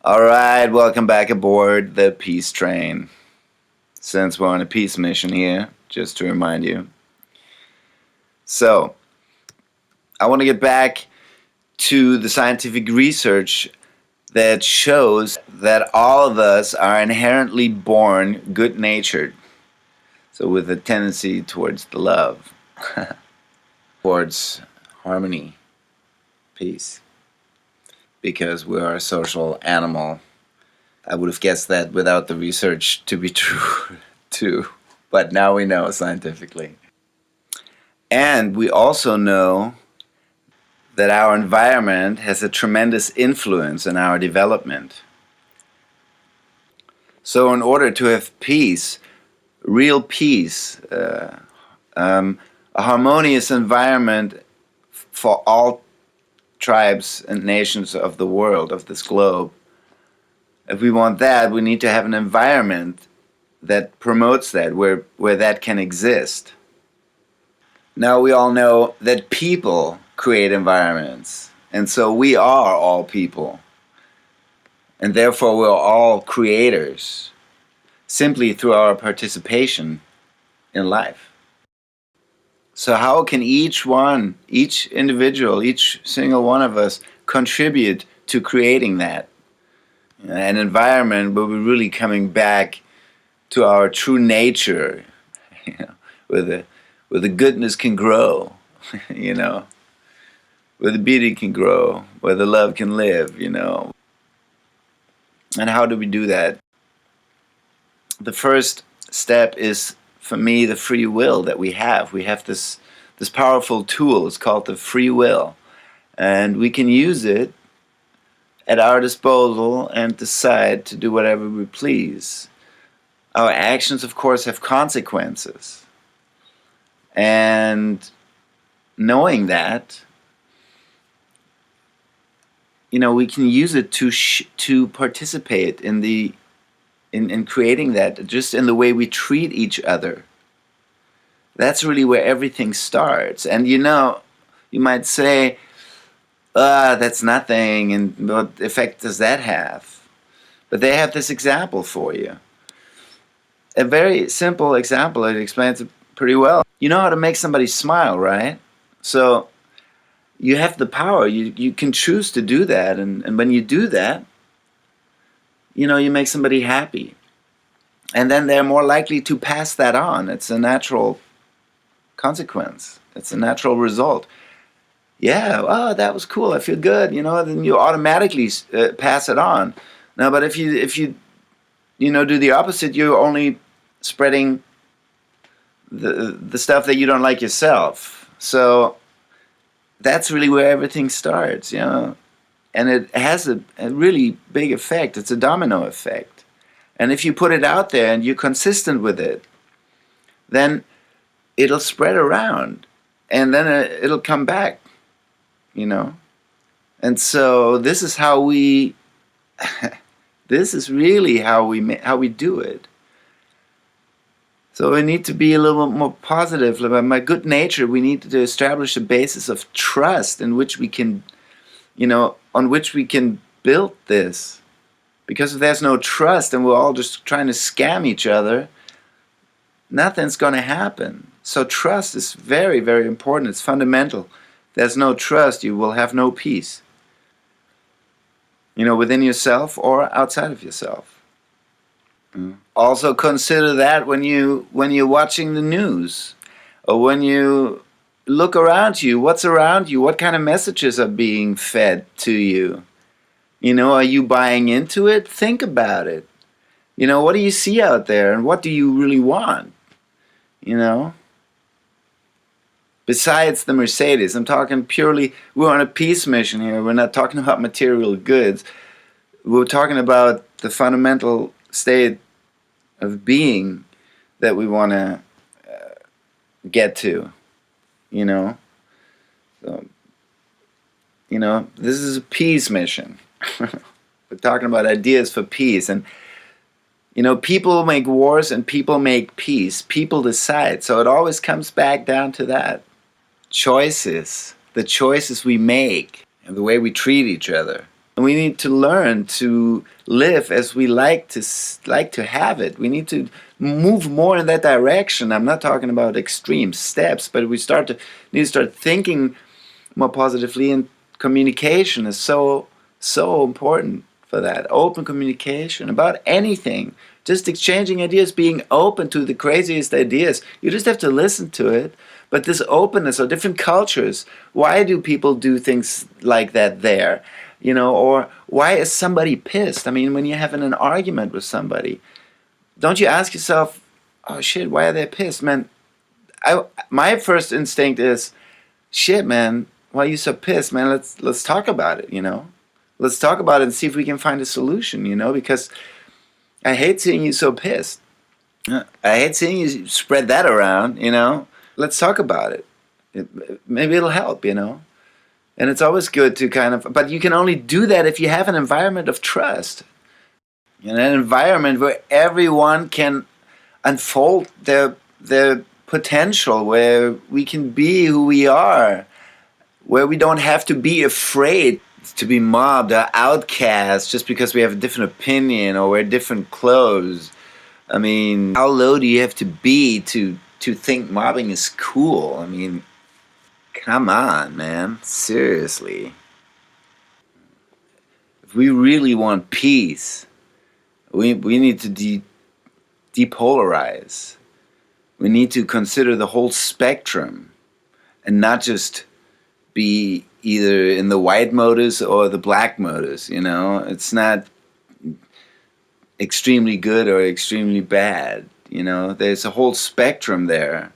Alright, welcome back aboard the peace train. Since we're on a peace mission here, just to remind you. So, I want to get back to the scientific research that shows that all of us are inherently born good-natured. So with a tendency towards the love, towards harmony, peace. Because we are a social animal. I would have guessed that without the research to be true too. But now we know scientifically. And we also know that our environment has a tremendous influence in our development. So in order to have peace, real peace, a harmonious environment for all tribes and nations of the world, of this globe, if we want that, we need to have an environment that promotes that, where that can exist. Now we all know that people create environments, and so we are all people, and therefore we're all creators, simply through our participation in life. So how can each individual, each single one of us contribute to creating that? An environment where we're really coming back to our true nature, where the goodness can grow, where the beauty can grow, where the love can live, And how do we do that? The first step is, for me, the free will that we have. We have this powerful tool. It's called the free will, and we can use it at our disposal and decide to do whatever we please. Our actions, of course, have consequences, and knowing that, we can use it to participate in creating that, just in the way we treat each other. That's really where everything starts. And you might say, that's nothing, and what effect does that have? But they have this example for you. A very simple example, it explains it pretty well. You know how to make somebody smile, right? So you have the power, you can choose to do that, and when you do that, you make somebody happy. And then they're more likely to pass that on. It's a natural consequence. It's a natural result. Yeah, oh, that was cool, I feel good, then you automatically pass it on. Now, but if you do the opposite, you're only spreading the stuff that you don't like yourself. So that's really where everything starts, and it has a really big effect. It's a domino effect. And if you put it out there and you're consistent with it, then it'll spread around, and then it'll come back, And so this is how we, this is really how we do it. So we need to be a little bit more positive. By good nature, we need to establish a basis of trust in which we can, on which we can build this. Because if there's no trust and we're all just trying to scam each other, nothing's going to happen. So trust is very, very important. It's fundamental. If there's no trust, you will have no peace. Within yourself or outside of yourself. Also consider that when you're watching the news, or when you look around you, what's around you, what kind of messages are being fed to you. Are you buying into it? Think about it. What do you see out there, and what do you really want? Besides the Mercedes, I'm talking purely, we're on a peace mission here. We're not talking about material goods. We're talking about the fundamental state of being that we want to get to, So, this is a peace mission. We're talking about ideas for peace. And, people make wars and people make peace. People decide. So it always comes back down to that. Choices. The choices we make and the way we treat each other. We need to learn to live as we like to have it. We need to move more in that direction. I'm not talking about extreme steps, but we need to start thinking more positively, and communication is so important for that. Open communication about anything. Just exchanging ideas, being open to the craziest ideas. You just have to listen to it. But this openness of different cultures, why do people do things like that there? Or why is somebody pissed? I mean, when you're having an argument with somebody, don't you ask yourself, oh shit, why are they pissed? Man, my first instinct is, shit, man, why are you so pissed, man? Let's talk about it, Let's talk about it and see if we can find a solution, because I hate seeing you so pissed. I hate seeing you spread that around, Let's talk about it. Maybe it'll help, And it's always good to but you can only do that if you have an environment of trust. In an environment where everyone can unfold their potential, where we can be who we are, where we don't have to be afraid to be mobbed or outcast just because we have a different opinion or wear different clothes. I mean, how low do you have to be to think mobbing is cool? I mean, come on, man. Seriously. If we really want peace, we need to depolarize. We need to consider the whole spectrum and not just be either in the white modus or the black modus, It's not extremely good or extremely bad, There's a whole spectrum there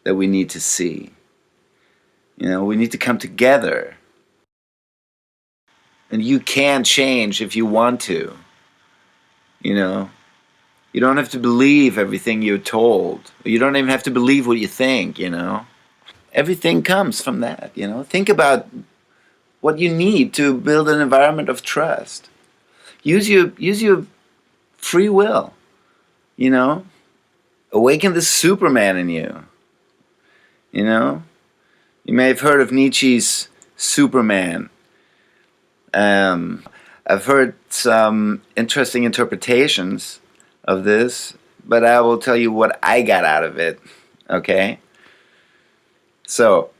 that we need to see. We need to come together. And you can change if you want to, You don't have to believe everything you're told. You don't even have to believe what you think, Everything comes from that, Think about what you need to build an environment of trust. Use your free will, Awaken the Superman in you, You may have heard of Nietzsche's Superman. I've heard some interesting interpretations of this, but I will tell you what I got out of it, okay? So,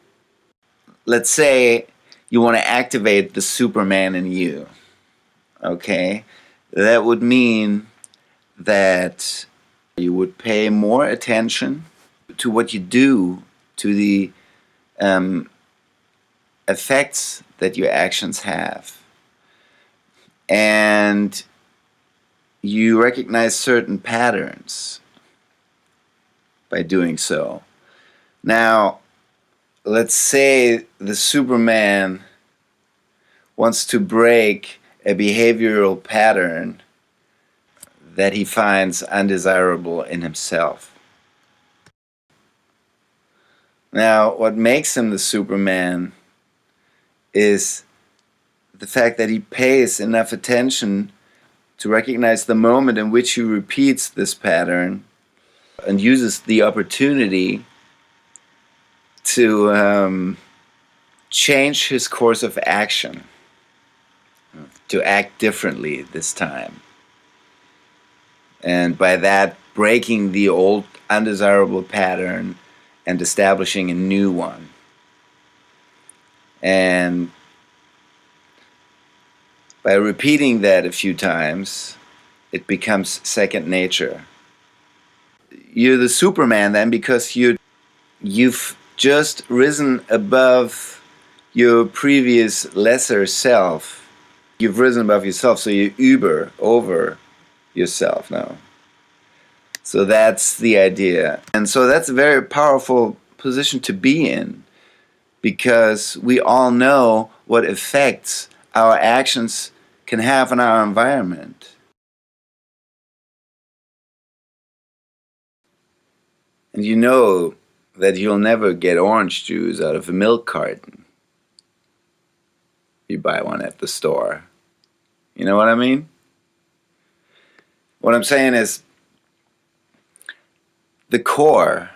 let's say you want to activate the Superman in you, okay? That would mean that you would pay more attention to what you do, to the effects that your actions have. And you recognize certain patterns by doing so. Now, let's say the Superman wants to break a behavioral pattern that he finds undesirable in himself. Now, what makes him the Superman is the fact that he pays enough attention to recognize the moment in which he repeats this pattern and uses the opportunity to change his course of action, to act differently this time. And by that, breaking the old undesirable pattern and establishing a new one. And by repeating that a few times, it becomes second nature. You're the Superman then because you've just risen above your previous lesser self. You've risen above yourself, so you're over yourself now. So that's the idea. And so that's a very powerful position to be in, because we all know what effects our actions can have on our environment. And you know that you'll never get orange juice out of a milk carton. You buy one at the store. You know what I mean? What I'm saying is, the core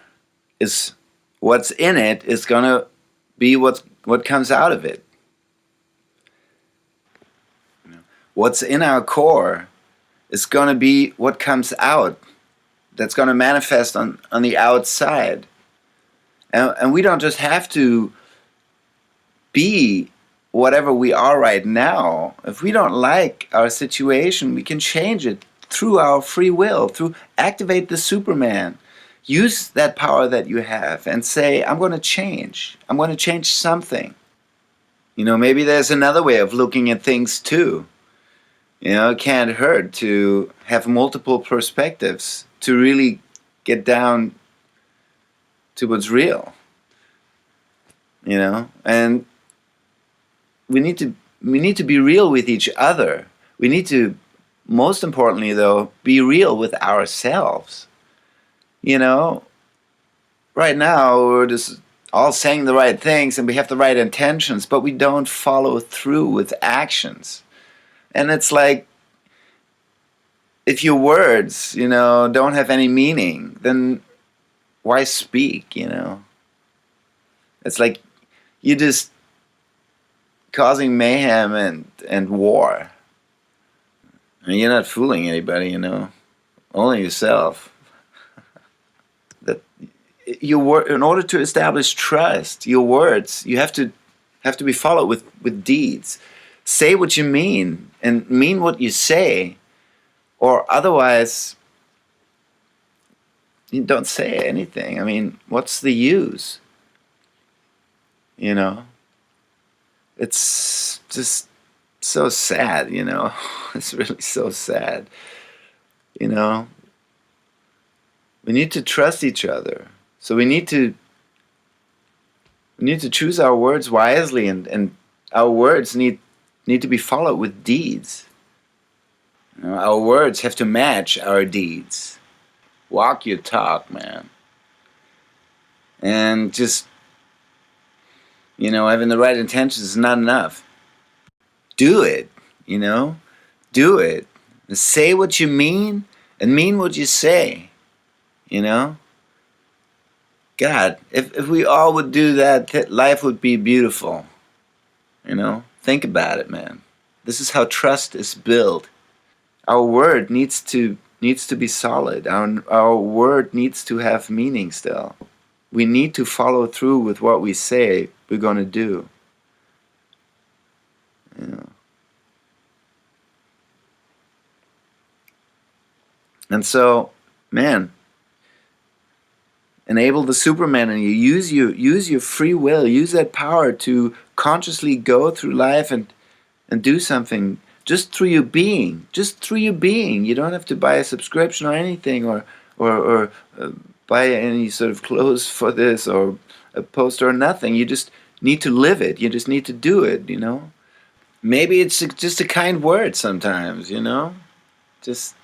is what's in it is going to be what comes out of it. what's in our core is going to be what comes out. That's going to manifest on the outside. And we don't just have to be whatever we are right now. If we don't like our situation, we can change it through our free will, through activate the Superman. Use that power that you have and say, I'm going to change. I'm going to change something. You know, maybe there's another way of looking at things too. You know, it can't hurt to have multiple perspectives, to really get down to what's real. You know, and we need to be real with each other. We need to, most importantly though, be real with ourselves. You know, right now we're just all saying the right things and we have the right intentions, but we don't follow through with actions. And it's like, if your words, you know, don't have any meaning, then why speak, you know? It's like you're just causing mayhem and war. And you're not fooling anybody, you know, only yourself. That in order to establish trust, your words, you have to be followed with deeds. Say what you mean and mean what you say, or otherwise you don't say anything. I mean, what's the use? You know? It's just so sad, you know. It's really so sad. You know, we need to trust each other. So we need to choose our words wisely, and our words need to be followed with deeds. You know, our words have to match our deeds. Walk your talk, man. And just, you know, having the right intentions is not enough. Do it, you know? Do it. Say what you mean and mean what you say, you know? God, if we all would do that, life would be beautiful, you know? Think about it, man. This is how trust is built. Our word needs to be solid. Our word needs to have meaning still. We need to follow through with what we say we're going to do. You know. And so, man, enable the Superman in you. Use your free will. Use that power to consciously go through life and do something just through your being. Just through your being. You don't have to buy a subscription or anything, or buy any sort of clothes for this or a poster or nothing. You just need to live it. You just need to do it, you know. Maybe it's just a kind word sometimes, you know. Just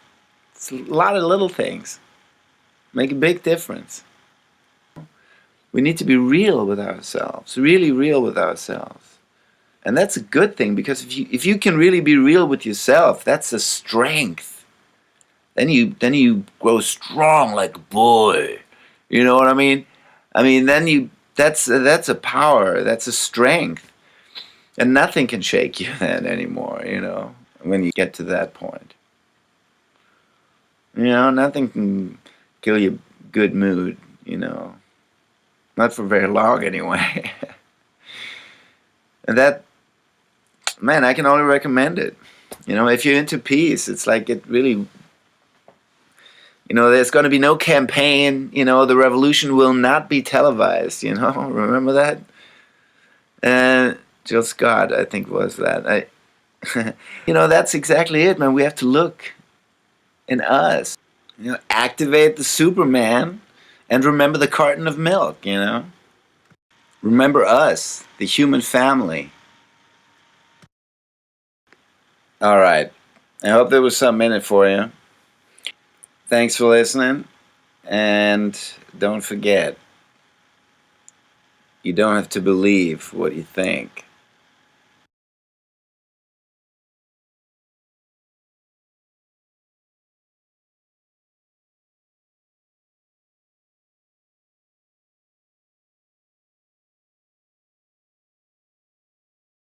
it's a lot of little things make a big difference. We need to be real with ourselves, really real with ourselves. And that's a good thing, because if you can really be real with yourself, that's a strength. Then you grow strong like a boy. You know what I mean? I mean, then that's a power, that's a strength. And nothing can shake you then anymore, you know, when you get to that point. You know, nothing can kill your good mood, you know. Not for very long anyway. And that, man, I can only recommend it. You know, if you're into peace, it's like it really, you know, there's going to be no campaign, you know, the revolution will not be televised, you know, remember that? And Jill Scott, I think, was that. You know, that's exactly it, man. We have to look in us. You know, activate the Superman and remember the carton of milk, you know. Remember us, the human family. All right. I hope there was something in it for you. Thanks for listening. And don't forget, you don't have to believe what you think.